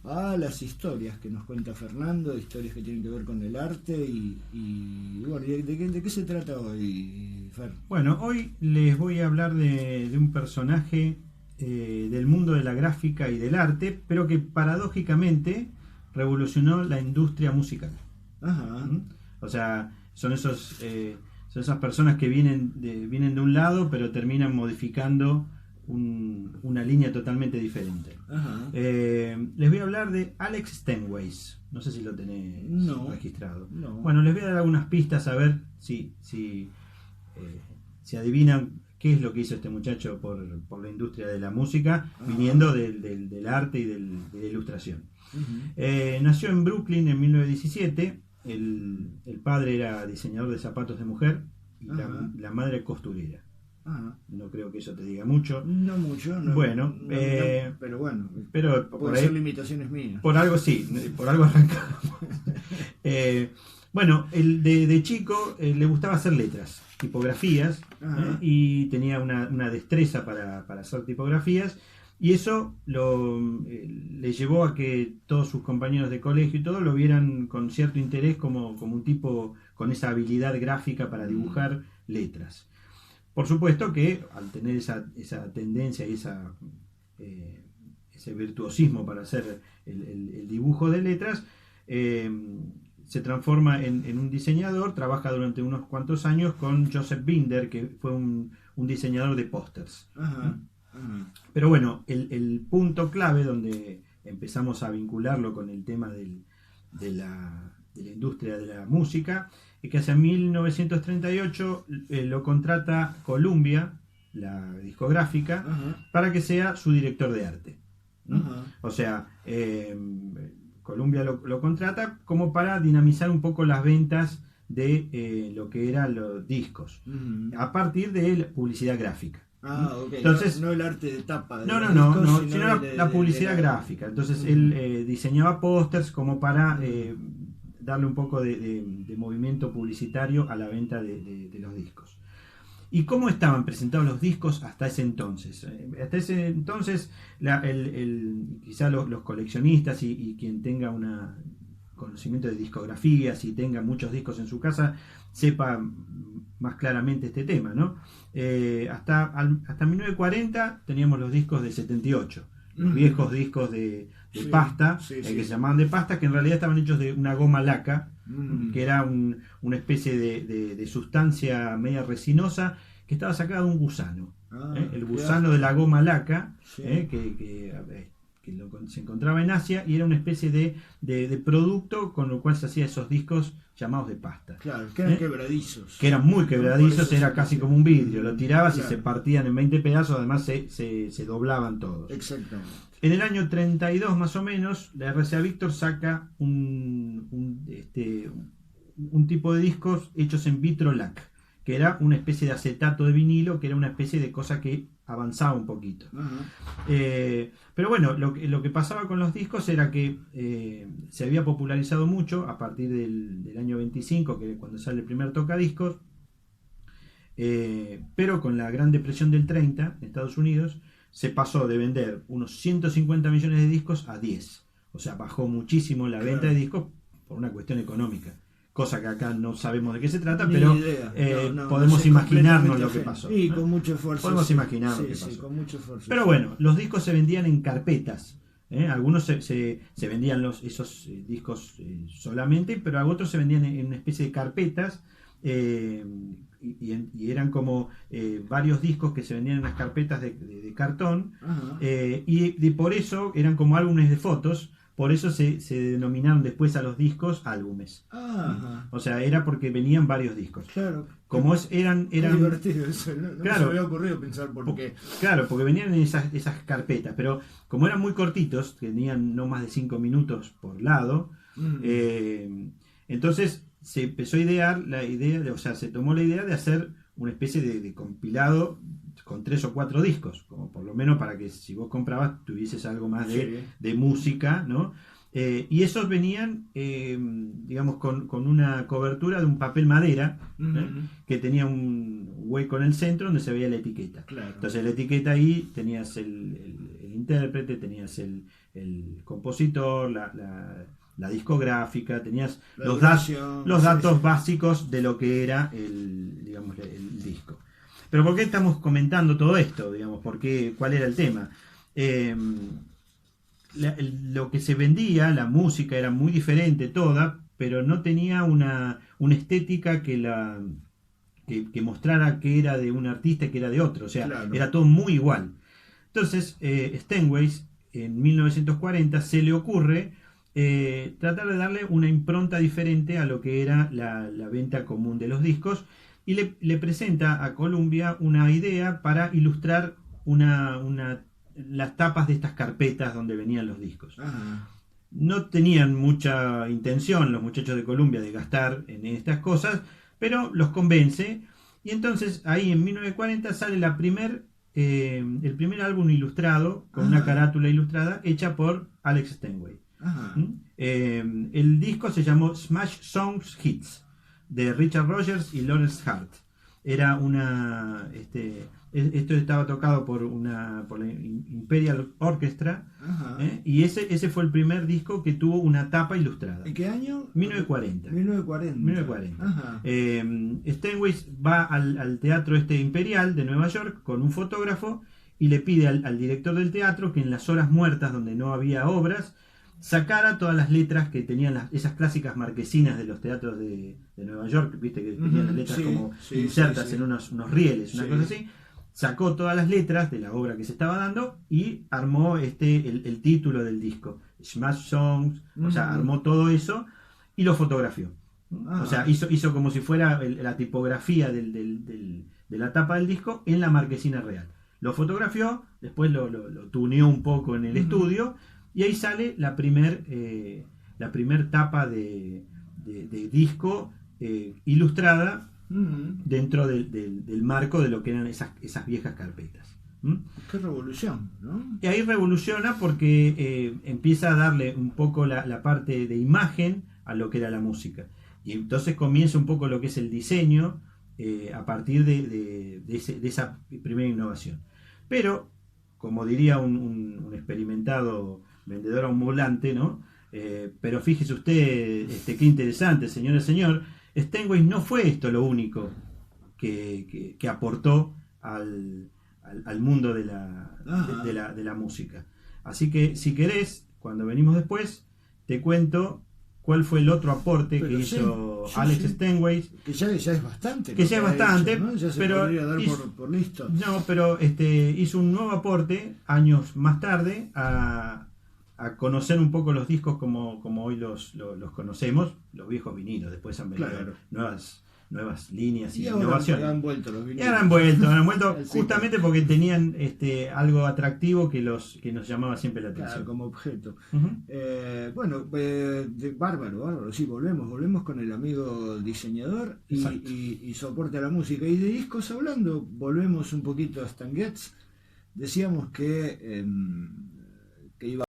a las historias que nos cuenta Fernando, historias que tienen que ver con el arte y bueno, ¿de qué se trata hoy, Fer? Bueno, hoy les voy a hablar de un personaje del mundo de la gráfica y del arte, pero que paradójicamente revolucionó la industria musical. Ajá. ¿Mm? O sea, son esas personas que vienen de un lado, pero terminan modificando una línea totalmente diferente. Ajá. Les voy a hablar de Alex Stenways. No sé si lo tenés registrado. No. Bueno, les voy a dar algunas pistas a ver si adivinan qué es lo que hizo este muchacho por la industria de la música, viniendo del arte y de la ilustración. Nació en Brooklyn en 1917. El padre era diseñador de zapatos de mujer y la madre costurera. Ajá. No creo que eso te diga mucho. No mucho, no. Bueno, pero bueno, pero pueden ser limitaciones mías. Por algo sí, por algo arrancamos. Bueno, de chico le gustaba hacer letras, tipografías, y tenía una destreza para hacer tipografías, y eso le llevó a que todos sus compañeros de colegio y todo lo vieran con cierto interés como un tipo con esa habilidad gráfica para dibujar letras. Por supuesto que al tener esa tendencia y ese virtuosismo para hacer el dibujo de letras, se transforma en un diseñador. Trabaja durante unos cuantos años con Joseph Binder, que fue un diseñador de pósters. Pero bueno, el punto clave donde empezamos a vincularlo con el tema de la industria de la música es que hacia 1938 lo contrata Columbia, la discográfica, para que sea su director de arte. O sea, Columbia lo contrata como para dinamizar un poco las ventas de lo que eran los discos, a partir de la publicidad gráfica. Ok. Entonces, no el arte de tapa. No, discos, sino la publicidad gráfica. Entonces él diseñaba pósters como para darle un poco de movimiento publicitario a la venta de los discos. ¿Y cómo estaban presentados los discos hasta ese entonces? Hasta ese entonces, quizá los coleccionistas y quien tenga un conocimiento de discografías y tenga muchos discos en su casa, sepa más claramente este tema, ¿no? Hasta 1940 teníamos los discos de 78, los viejos discos de pasta, que se llamaban de pasta, que en realidad estaban hechos de una goma laca, que era una especie de sustancia media resinosa que estaba sacada de un gusano. El gusano de la goma laca, que se encontraba en Asia, y era una especie de producto con lo cual se hacía esos discos llamados de pasta. Claro, que eran quebradizos. Que eran muy quebradizos, era casi como un vidrio. Lo tirabas y se partían en 20 pedazos, además se doblaban todos. Exactamente. En el año 32 más o menos, la RCA Victor saca un tipo de discos hechos en vitrolac, que era una especie de acetato de vinilo, que era una especie de cosa que avanzaba un poquito. Pero bueno, lo que pasaba con los discos era que se había popularizado mucho a partir del año 25, que es cuando sale el primer tocadiscos, pero con la Gran Depresión del 30 en Estados Unidos se pasó de vender unos 150 millones de discos a 10. O sea, bajó muchísimo la venta de discos por una cuestión económica. Cosa que acá no sabemos de qué se trata, pero podemos imaginarnos lo que pasó. Sí, con mucho esfuerzo. Podemos imaginar lo que pasó. Con mucho esfuerzo. Pero bueno, los discos se vendían en carpetas. Algunos se vendían esos discos solamente, pero otros se vendían en una especie de carpetas, y eran como varios discos que se vendían en unas carpetas de cartón, y por eso eran como álbumes de fotos. Por eso se denominaron después a los discos álbumes. O sea, era porque venían varios discos. Claro. Como eran divertido eso, no claro, se me había ocurrido pensar por qué. Claro, porque venían en esas carpetas, pero como eran muy cortitos, tenían no más de 5 minutos por lado, entonces se empezó a idear se tomó la idea de hacer una especie de compilado con 3 o 4 discos, como por lo menos para que si vos comprabas tuvieses algo más de música, ¿no? Y esos venían, digamos, con una cobertura de un papel madera, que tenía un hueco en el centro donde se veía la etiqueta. Claro. Entonces la etiqueta ahí tenías el intérprete, tenías el compositor, la discográfica, tenías los datos básicos de lo que era digamos, el disco. Pero ¿por qué estamos comentando todo esto? Digamos, ¿cuál era el tema? Lo que se vendía, la música era muy diferente toda, pero no tenía una estética que mostrara que era de un artista y que era de otro. O sea, claro, era todo muy igual. Entonces, Steinway en 1940 se le ocurre tratar de darle una impronta diferente a lo que era la venta común de los discos, y le presenta a Columbia una idea para ilustrar las tapas de estas carpetas donde venían los discos. Ajá. No tenían mucha intención los muchachos de Columbia de gastar en estas cosas, pero los convence, y entonces ahí en 1940 sale el primer álbum ilustrado, con una carátula ilustrada hecha por Alex Steinway. El disco se llamó Smash Songs Hits, de Richard Rogers y Lawrence Hart. Era esto estaba tocado por la Imperial Orchestra, y ese fue el primer disco que tuvo una tapa ilustrada. ¿En qué año? 1940. 1940. Steinway va al teatro Imperial de Nueva York con un fotógrafo y le pide al director del teatro que en las horas muertas, donde no había obras, sacara todas las letras que tenían esas clásicas marquesinas de los teatros de Nueva York, viste que tenían las letras insertas en unos rieles, una cosa así. Sacó todas las letras de la obra que se estaba dando y armó el título del disco, Smash Songs, o sea, armó todo eso y lo fotografió. O sea, hizo como si fuera la tipografía de la tapa del disco en la marquesina real. Lo fotografió, después lo tuneó un poco en el estudio, y ahí sale la primer tapa de disco ilustrada dentro del marco de lo que eran esas viejas carpetas. Qué revolución, ¿no? Y ahí revoluciona porque empieza a darle un poco la parte de imagen a lo que era la música. Y entonces comienza un poco lo que es el diseño a partir de esa primera innovación. Pero, como diría un experimentado vendedor ambulante, ¿no? Pero fíjese usted, qué interesante, señora y señor, Steinway no fue esto lo único que aportó al mundo de la música. Así que, si querés, cuando venimos después, te cuento cuál fue el otro aporte que hizo Alex Steinway. Que ya es bastante. Que ya es bastante, hecho, ¿no? Ya se pero podría dar por listo. No, pero hizo un nuevo aporte años más tarde a conocer un poco los discos como hoy los conocemos, los viejos vinilos. Después han venido nuevas líneas y innovaciones. Han vuelto los vinilos. Y han vuelto justamente porque tenían algo atractivo que nos llamaba siempre la atención. Claro, como objeto. Bárbaro. Sí, volvemos con el amigo diseñador y soporte a la música. Y de discos hablando, volvemos un poquito a Stan Getz. Decíamos que iba